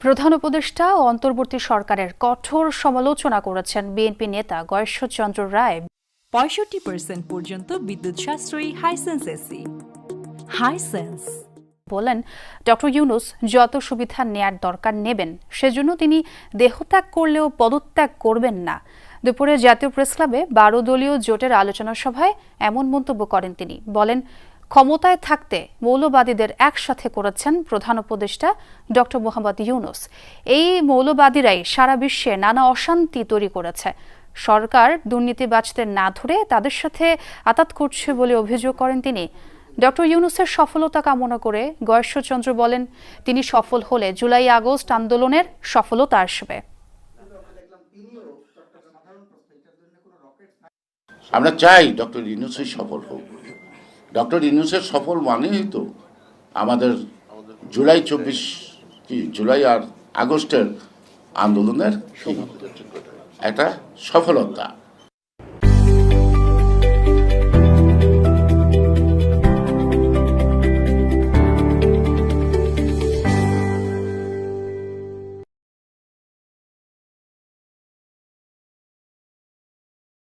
প্রধান উপদেষ্টা ও অন্তর্বর্তী সরকারের কঠোর সমালোচনা করেছেন বিএনপি নেতা গয়েশ্বরচন্দ্র রায়। ৬৫% পর্যন্ত বিদ্যুৎ সাশ্রয়ী হাইসেন্স এসি। হাইসেন্স বলেন, ডক্টর ইউনূস যত সুবিধা নেয়ার দরকার নেবেন, সেজন্য তিনি দেহত্যাগ করলেও পদত্যাগ করবেন না। দুপুরে জাতীয় প্রেসক্লাবে ১২ দলীয় জোটের আলোচনা সভায় এমন মন্তব্য করেন তিনি। বলেন, ক্ষমতায় থাকতে মৌলবাদীদের একসাথে করেছেন প্রধান উপদেষ্টা ডক্টর মোহাম্মদ ইউনূস। এই মৌলবাদীরাই সারা বিশ্বে নানা অশান্তি তৈরি করেছে। সরকার দুর্নীতিবাজদের না ধরে তাদের সাথে আতাত করছে বলে অভিযোগ করেন তিনি। ডক্টর ইউনূসের সফলতা কামনা করে গয়েশ্বরচন্দ্র বলেন, তিনি সফল হলে জুলাই আগস্ট আন্দোলনের সফলতা আসবে। আমরা চাই ডক্টর ইউনূসই সফল হোক। ডক্টর ইউনূসের সফল মানেই তো আমাদের জুলাই আর আগস্টের আন্দোলনের একটা সফলতা।